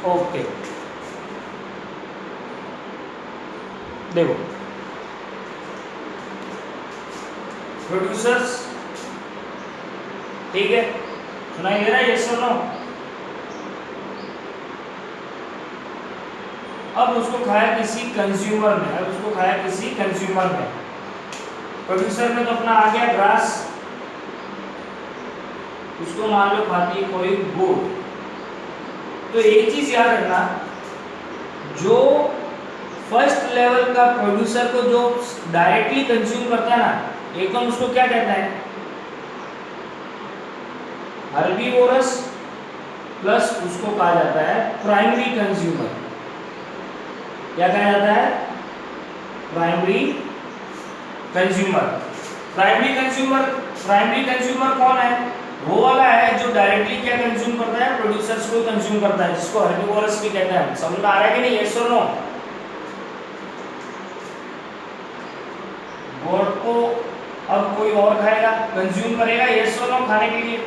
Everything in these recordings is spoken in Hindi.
ओके, देखो प्रोड्यूसर्स, ठीक है, सुनाई दे रहा है, यस और नो? अब उसको खाया किसी कंज्यूमर ने, अब उसको खाया किसी कंज्यूमर ने, प्रोड्यूसर में तो अपना आ गया ग्रास, उसको मान लो खाती है कोई गुड़। तो एक चीज याद रखना, जो फर्स्ट लेवल का प्रोड्यूसर को जो डायरेक्टली कंज्यूम करता है ना, एकदम उसको क्या कहता है, हर्बीवोरस, प्लस उसको कहा जाता है प्राइमरी कंज्यूमर। क्या कहा जाता है? Primary consumer. प्राइमरी कंज्यूमर कौन है? वो वाला है जो डायरेक्टली क्या कंज्यूम करता है, प्रोड्यूसर्स को कंज्यूम करता है, जिसको हर्बीवोरस भी कहते हैं। समझ में आ रहा है कि नहीं, यस और नो? गोट को अब कोई और खाएगा, कंज्यूम करेगा, यस और नो, खाने के लिए,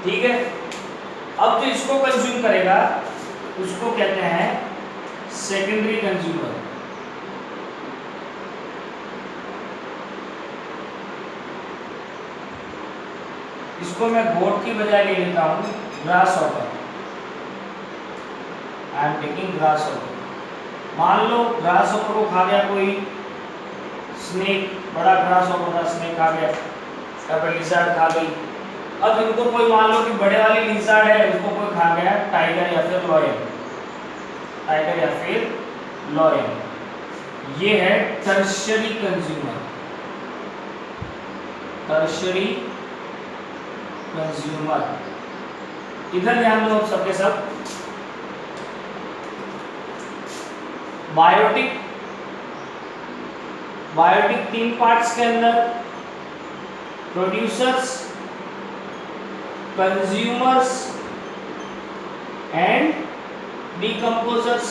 ठीक है। अब जो इसको कंज्यूम करेगा उसको कहते हैं सेकेंडरी कंज्यूमर। इसको मैं गोट की बजाय ले लेता हूं grass hopper. I am taking grass hopper. मान लो ग्रास हॉपर को खा गया कोई स्नेक, बड़ा ग्रास हॉपर था, स्नेक खा गया, या फिर लिजर्ड खा गई। अब इनको कोई मान लो कि बड़े वाली लिजर्ड है, उसको कोई खा गया टाइगर या फिर लॉयन, टाइगर या फिर लॉयन। ये है टर्शियरी कंज्यूमर, टर्शियरी कंज्यूमर। इधर ध्यान दो सबके सब। बायोटिक, बायोटिक 3 पार्ट्स के अंदर, प्रोड्यूसर्स, कंज्यूमर्स एंड डिकम्पोजर्स।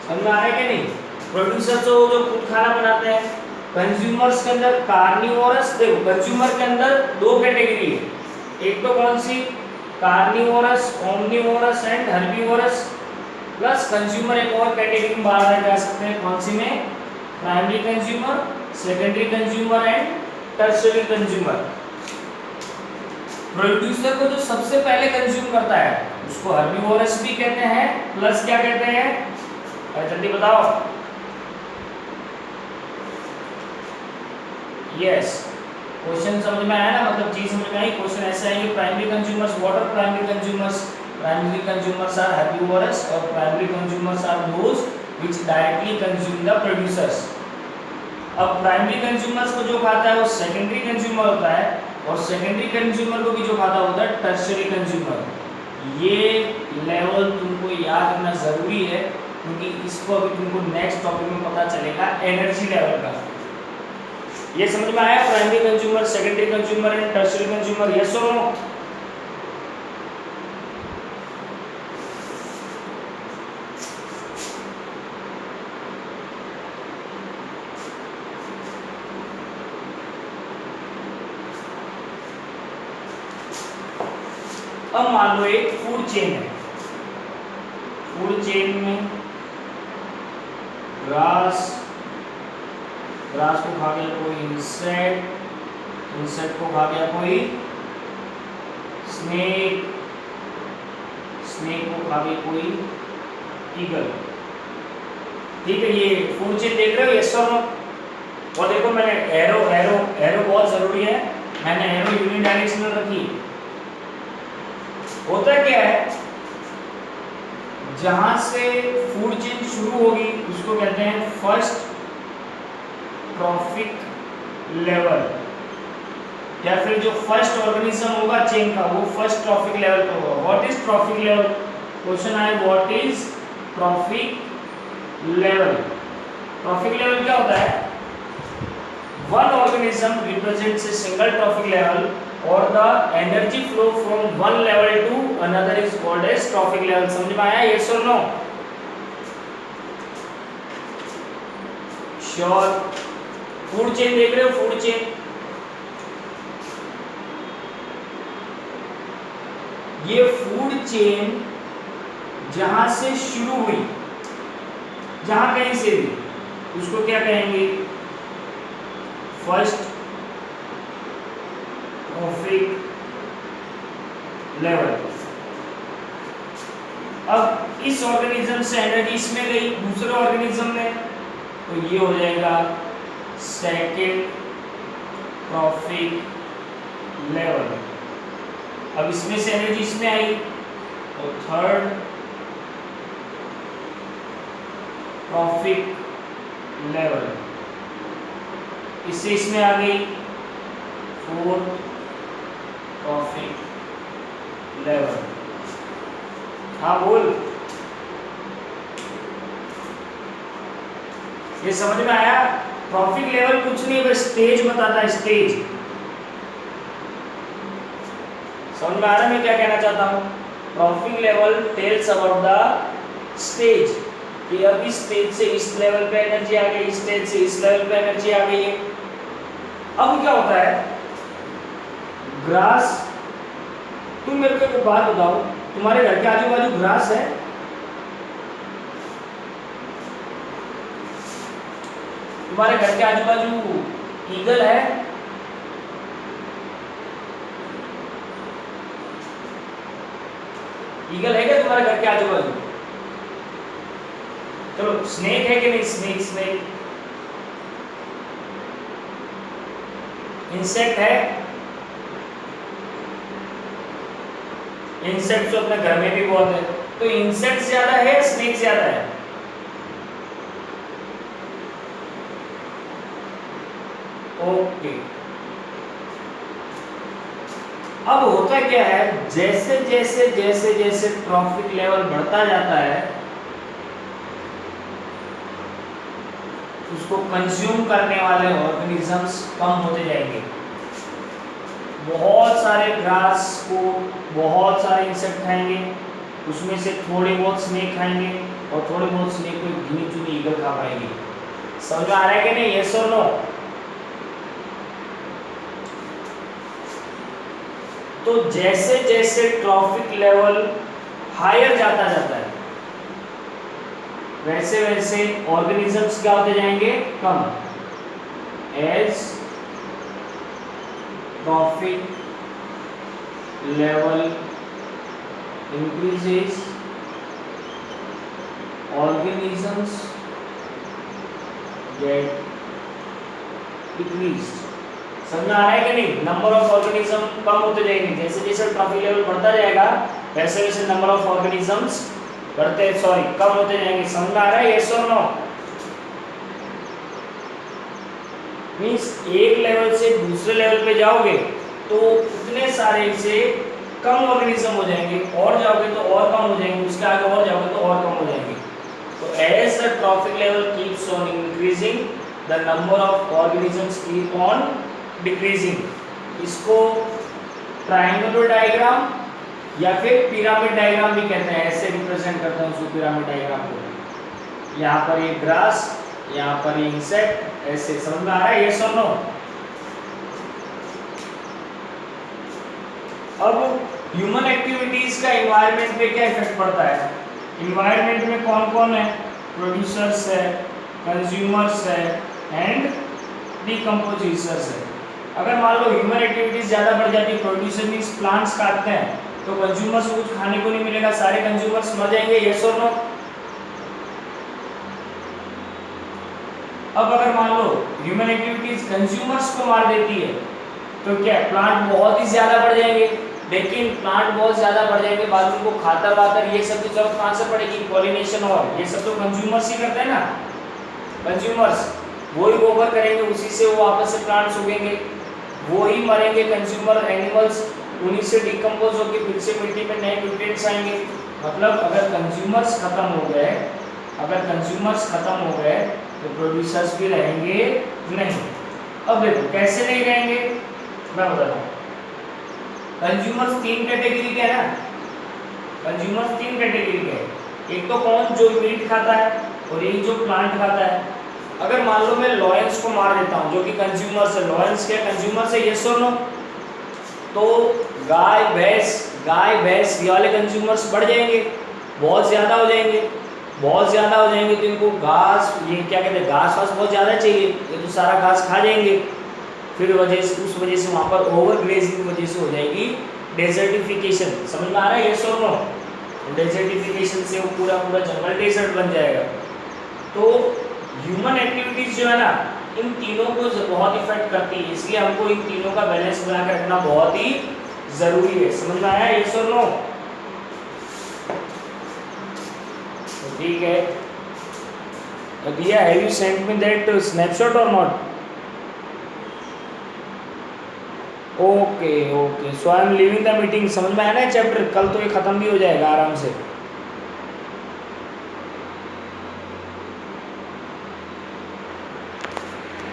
समझ में आ रहा है कि नहीं? प्रोड्यूसर्स जो खुद खाना बनाते हैं, कंज्यूमर्स के अंदर कार्निवोरस। देखो कंज्यूमर के अंदर 2 कैटेगरी है, एक तो कौन सी, carnivorous, omnivorous and herbivorous, plus consumer एक और कैटेगरी में बाहर जा सकते हैं, कौन सी में, primary consumer, secondary consumer and tertiary consumer. Producer को जो सबसे पहले कंज्यूम करता है उसको हर्बीवोरस भी कहते हैं, प्लस क्या कहते हैं, जल्दी बताओ। यस, क्वेश्चन समझ में आया ना, मतलब चीज समझ में आई। क्वेश्चन ऐसा है कि primary consumers, what are primary consumers? Primary consumers are herbivorous और primary consumers are those which directly consume the producers. अब प्राइमरी कंज्यूमर्स को जो खाता है वो सेकेंडरी कंज्यूमर होता है, और सेकेंडरी कंज्यूमर को भी जो खाता होता है टर्शियरी कंज्यूमर। ये लेवल तुमको याद रखना जरूरी है, क्योंकि इसको अभी तुमको नेक्स्ट टॉपिक में पता चलेगा एनर्जी लेवल का। ये समझ में आया? Primary consumer, secondary consumer and tertiary consumer, yes और नो? अब मान लो एक फूड चेन है, फूड चेन में ग्रास, ग्रास को खा गया कोई इंसेक्ट, इंसेक्ट को खा गया कोई स्नेक, स्नेक को खा गई कोई ईगल। ठीक है, ये फूड चेन देख रहे हो, यस और नो? और देखो मैंने एरो, एरो एरो बहुत जरूरी है, मैंने एरो यूनिडायरेक्शनल रखी। होता क्या है, जहां से फूड चेन शुरू होगी उसको कहते हैं फर्स्ट ट्रॉफिक लेवल, या फिर जो फर्स्ट ऑर्गेनिज्म होगा चेन का वो फर्स्ट ट्रॉफिक लेवल पे होगा। What is trophic level? Question है what is trophic level? Trophic level क्या होता है? One organism represents a single trophic level or the energy flow from one level to another is called as trophic level। समझ में आया, yes or no? Sure? Food chain देख रहे हो, फूड चेन ये फूड चेन जहां से शुरू हुई, जहां कहीं से भी, उसको क्या कहेंगे? First trophic level. अब इस ऑर्गेनिज्म से एनर्जी इसमें गई दूसरे ऑर्गेनिज्म में, तो ये हो जाएगा सेकेंड ट्रॉफिक लेवल। अब इसमें से एनर्जी इसमें आई तो थर्ड ट्रॉफिक लेवल, इससे इसमें आ गई फोर्थ ट्रॉफिक लेवल। हाँ बोल, ये समझ में आया? ट्रॉफिक लेवल कुछ नहीं, बस स्टेज बताता है, स्टेज। समझ में आ रहा है मैं क्या कहना चाहता हूँ? Trophic level tells about the stage, कि अब इस स्टेज से इस लेवल पे एनर्जी आ गई, इस स्टेज से इस लेवल पे एनर्जी आ गई है। अब क्या होता है? ग्रास, तुम मेरे को एक बात बताओ, तुम्हारे घर के आजू बाजू ग्रास है? तुम्हारे घर के आजू बाजू ईगल है? ईगल है क्या तुम्हारे घर के आजू बाजू? चलो, स्नेक है कि नहीं? स्नेक, स्नेक इंसेक्ट है? इंसेक्ट तो अपने घर में भी बहुत है, तो इंसेक्ट ज्यादा है, स्नेक ज्यादा है? ओके। अब होता क्या है, जैसे जैसे जैसे जैसे ट्रॉफिक लेवल बढ़ता जाता है, उसको कंज्यूम करने वाले ऑर्गेनिजम्स कम होते जाएंगे। बहुत सारे ग्रास को बहुत सारे इंसेक्ट खाएंगे, उसमें से थोड़े बहुत स्नेक खाएंगे, और थोड़े बहुत स्नेक को गिनी चुनी ईगल खा पाएंगे। समझ में आ रहा है कि नहीं? यस और नो? तो जैसे जैसे ट्रॉफिक लेवल हायर जाता जाता है, वैसे वैसे ऑर्गेनिजम्स क्या होते जाएंगे? कम। As trophic level increases, organisms get decreased। समझ में आ रहा है कि नहीं? नंबर ऑफ ऑर्गेनिज्म कम होते जाएंगे, जैसे जैसे ट्रॉफिक लेवल बढ़ता जाएगा वैसे वैसे नंबर ऑफ ऑर्गेनिजम्स कम होते जाएंगे। समझ में आ रहा है? यस और नो? मीन्स एक लेवल से दूसरे लेवल पे जाओगे तो उतने सारे से कम ऑर्गेनिज्म हो जाएंगे, और जाओगे तो और कम हो जाएंगे, उसके आगे और जाओगे तो और कम हो जाएंगे। तो as the trophic level keeps on increasing, the number of organisms keep on decreasing. इसको ट्रायंगुलर डायग्राम या फिर पिरामिड डायग्राम भी कहते हैं। ऐसे रिप्रेजेंट करते हैं उसको, पिरामिड डायग्राम को। यहाँ पर ये ग्रास, यहाँ पर ये इंसेक्ट, ऐसे। समझ में आ रहा है? यस और नो? अब ह्यूमन एक्टिविटीज का एनवायरनमेंट पे क्या इफेक्ट पड़ता है? एनवायरनमेंट में कौन कौन है? प्रोड्यूसर्स है, कंज्यूमर्स है एंड डिकम्पोजिटर्स है। अगर मान लो ह्यूमन एक्टिविटीज ज़्यादा बढ़ जाती है, प्रोड्यूसर मींस प्लांट्स काटते हैं, तो कंज्यूमर्स को कुछ खाने को नहीं मिलेगा, सारे कंज्यूमर्स मर जाएंगे। यस और नो? अब अगर मान लो ह्यूमन एक्टिविटीज कंज्यूमर्स को मार देती है, तो क्या प्लांट बहुत ही ज्यादा बढ़ जाएंगे। लेकिन प्लांट बहुत ज्यादा बढ़ जाएंगे, बाद में उनको खातर वातर ये सब की जरूरत कहाँ से पड़ेगी? पॉलिनेशन, और ये सब तो कंज्यूमर्स ही करते हैं ना। कंज्यूमर्स वही गोबर करेंगे, उसी से वो आपस से प्लांट्स उगेंगे, वो ही मरेंगे कंज्यूमर एनिमल्स, उन्हीं से डिकम्पोज होकर फिर से मिट्टी में नए न्यूट्रिएंट्स आएंगे। मतलब अगर कंज्यूमर्स खत्म हो गए, तो प्रोड्यूसर्स भी रहेंगे नहीं। अब देखो कैसे नहीं रहेंगे, मैं बताता हूँ। कंज्यूमर्स तीन कैटेगरी के है ना, कंज्यूमर्स तीन कैटेगरी के हैं। एक तो कौन? जो मीट खाता है, और एक जो प्लांट खाता है। अगर मान लो मैं लॉयंस को मार देता हूँ, जो कि कंज्यूमर्स है, लॉयंस क्या कंज्यूमर्स है? यस और नो? तो गाय भैंस गाय भैंस ये वाले कंज्यूमर्स बढ़ जाएंगे, बहुत ज़्यादा हो जाएंगे, बहुत ज़्यादा हो जाएंगे तो इनको घास, ये क्या कहते हैं, घास वास बहुत ज़्यादा चाहिए, ये तो सारा घास खा जाएंगे। फिर उस वजह से वहाँ पर ओवर ग्रेजिंग की वजह से हो जाएगी डेजर्टिफिकेशन। समझ में आ रहा है ये सो नो? डेजर्टिफिकेशन से वो पूरा पूरा जंगल डेजर्ट बन जाएगा। तो ह्यूमन एक्टिविटीज़ जो है ना, इन तीनों को बहुत इफेक्ट करती है, इसलिए हमको इन तीनों का बैलेंस बना के रखना बहुत ही ज़रूरी है। समझ में आया ये सो नो? ठीक है, Diya, have you sent me that snapshot और not? Okay okay, so I am leaving the meeting. समझ में आया ना चैप्टर? कल तो ये खत्म भी हो जाएगा आराम से।